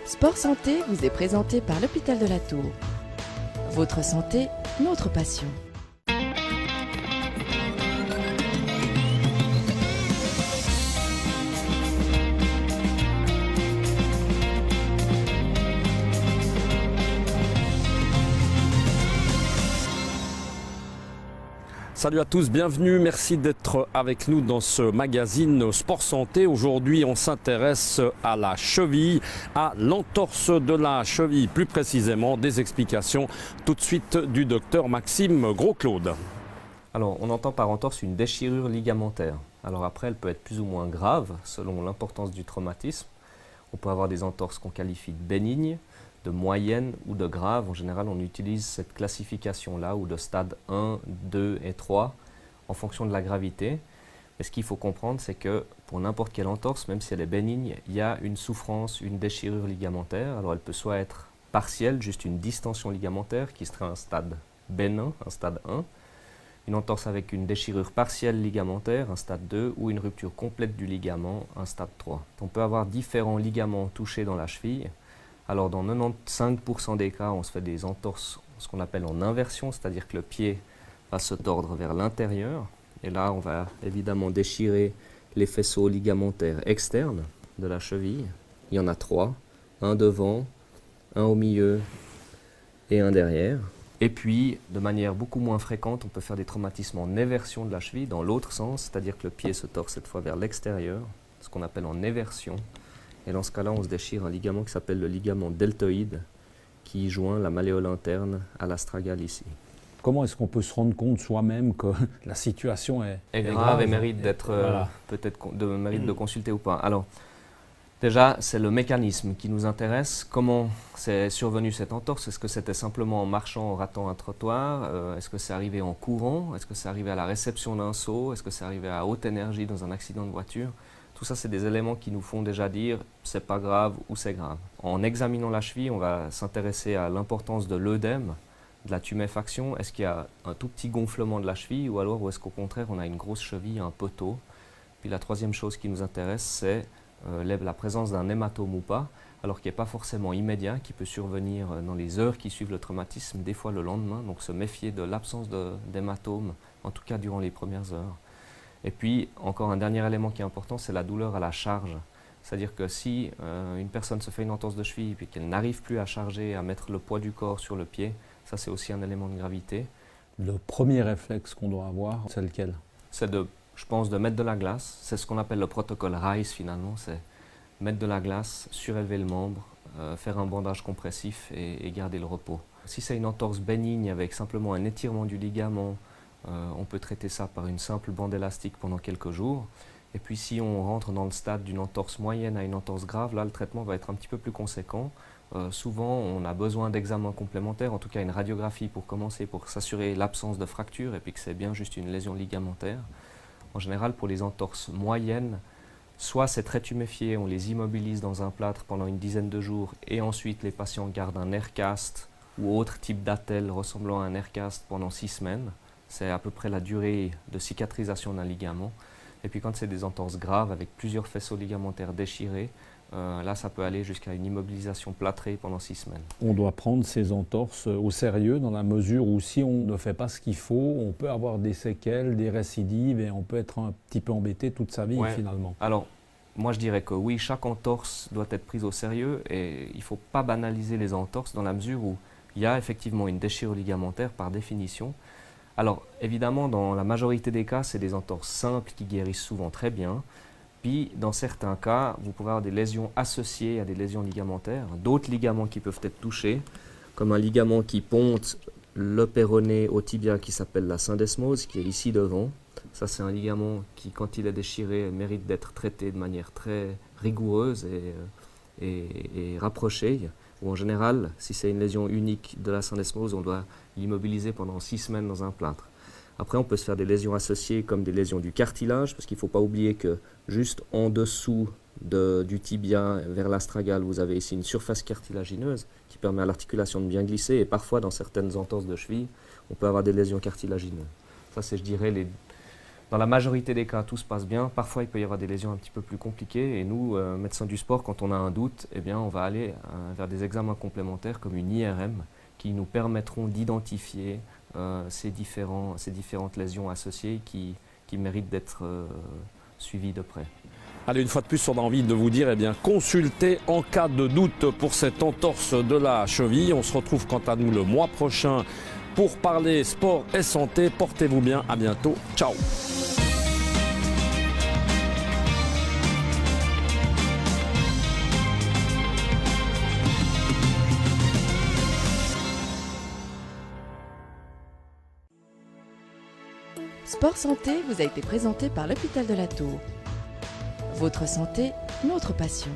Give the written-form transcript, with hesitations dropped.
Sport Santé vous est présenté par l'Hôpital de la Tour. Votre santé, notre passion. Salut à tous, bienvenue, merci d'être avec nous dans ce magazine Sport Santé. Aujourd'hui, on s'intéresse à la cheville, à l'entorse de la cheville, plus précisément des explications tout de suite du docteur Maxime Gros-Claude. Alors, on entend par entorse une déchirure ligamentaire. Alors après, elle peut être plus ou moins grave selon l'importance du traumatisme. On peut avoir des entorses qu'on qualifie de bénignes, de moyenne ou de grave. En général, on utilise cette classification-là, ou de stade 1, 2 et 3, en fonction de la gravité. Mais ce qu'il faut comprendre, c'est que pour n'importe quelle entorse, même si elle est bénigne, il y a une souffrance, une déchirure ligamentaire. Alors elle peut soit être partielle, juste une distension ligamentaire, qui serait un stade bénin, un stade 1. Une entorse avec une déchirure partielle ligamentaire, un stade 2, ou une rupture complète du ligament, un stade 3. On peut avoir différents ligaments touchés dans la cheville. Alors dans 95% des cas, on se fait des entorses, ce qu'on appelle en inversion, c'est-à-dire que le pied va se tordre vers l'intérieur. Et là, on va évidemment déchirer les faisceaux ligamentaires externes de la cheville. Il y en a 3, un devant, un au milieu et un derrière. Et puis, de manière beaucoup moins fréquente, on peut faire des traumatismes en éversion de la cheville, dans l'autre sens, c'est-à-dire que le pied se tord cette fois vers l'extérieur, ce qu'on appelle en éversion. Et dans ce cas-là, on se déchire un ligament qui s'appelle le ligament deltoïde, qui joint la malléole interne à l'astragale ici. Comment est-ce qu'on peut se rendre compte soi-même que la situation est grave et mérite d'être mérite de consulter ou pas? Alors, déjà, c'est le mécanisme qui nous intéresse. Comment c'est survenu cette entorse? Est-ce que c'était simplement en marchant, en ratant un trottoir? Est-ce que c'est arrivé en courant? Est-ce que c'est arrivé à la réception d'un saut? Est-ce que c'est arrivé à haute énergie dans un accident de voiture? Tout ça, c'est des éléments qui nous font déjà dire c'est pas grave ou c'est grave. En examinant la cheville, on va s'intéresser à l'importance de l'œdème, de la tuméfaction. Est-ce qu'il y a un tout petit gonflement de la cheville, ou alors est-ce qu'au contraire on a une grosse cheville, un poteau? Puis la troisième chose qui nous intéresse, c'est la présence d'un hématome ou pas, alors qui n'est pas forcément immédiat, qui peut survenir dans les heures qui suivent le traumatisme, des fois le lendemain. Donc se méfier de l'absence d'hématome, en tout cas durant les premières heures. Et puis, encore un dernier élément qui est important, c'est la douleur à la charge. C'est-à-dire que si une personne se fait une entorse de cheville et qu'elle n'arrive plus à charger, à mettre le poids du corps sur le pied, ça c'est aussi un élément de gravité. Le premier réflexe qu'on doit avoir, c'est lequel? C'est je pense, de mettre de la glace. C'est ce qu'on appelle le protocole RICE finalement, c'est mettre de la glace, surélever le membre, faire un bandage compressif et garder le repos. Si c'est une entorse bénigne avec simplement un étirement du ligament, on peut traiter ça par une simple bande élastique pendant quelques jours. Et puis si on rentre dans le stade d'une entorse moyenne à une entorse grave, là le traitement va être un petit peu plus conséquent. Souvent on a besoin d'examens complémentaires, en tout cas une radiographie pour commencer, pour s'assurer l'absence de fracture et puis que c'est bien juste une lésion ligamentaire. En général, pour les entorses moyennes, soit c'est très tuméfié, on les immobilise dans un plâtre pendant une dizaine de jours et ensuite les patients gardent un aircast ou autre type d'attelle ressemblant à un aircast pendant 6 semaines. C'est à peu près la durée de cicatrisation d'un ligament. Et puis quand c'est des entorses graves avec plusieurs faisceaux ligamentaires déchirés, là ça peut aller jusqu'à une immobilisation plâtrée pendant 6 semaines. On doit prendre ces entorses au sérieux dans la mesure où si on ne fait pas ce qu'il faut, on peut avoir des séquelles, des récidives et on peut être un petit peu embêté toute sa vie finalement. Alors moi je dirais que oui, chaque entorse doit être prise au sérieux et il ne faut pas banaliser les entorses dans la mesure où il y a effectivement une déchirure ligamentaire par définition. Alors, évidemment, dans la majorité des cas, c'est des entorses simples qui guérissent souvent très bien. Puis, dans certains cas, vous pouvez avoir des lésions associées à des lésions ligamentaires, d'autres ligaments qui peuvent être touchés, comme un ligament qui ponte le péroné au tibia qui s'appelle la syndesmose, qui est ici devant. Ça, c'est un ligament qui, quand il est déchiré, mérite d'être traité de manière très rigoureuse et rapprochée. Ou en général, si c'est une lésion unique de la syndesmose, on doit l'immobiliser pendant 6 semaines dans un plâtre. Après, on peut se faire des lésions associées comme des lésions du cartilage, parce qu'il ne faut pas oublier que juste en dessous du tibia vers l'astragale, vous avez ici une surface cartilagineuse qui permet à l'articulation de bien glisser. Et parfois, dans certaines entorses de cheville, on peut avoir des lésions cartilagineuses. Ça, c'est, je dirais, Dans la majorité des cas, tout se passe bien. Parfois, il peut y avoir des lésions un petit peu plus compliquées. Et nous, médecins du sport, quand on a un doute, eh bien, on va aller vers des examens complémentaires comme une IRM qui nous permettront d'identifier ces différentes lésions associées qui méritent d'être suivies de près. Allez, une fois de plus, on a envie de vous dire, eh bien, consultez en cas de doute pour cette entorse de la cheville. On se retrouve quant à nous le mois prochain pour parler sport et santé. Portez-vous bien, à bientôt, ciao. Sport Santé vous a été présenté par l'hôpital de la Tour. Votre santé, notre passion.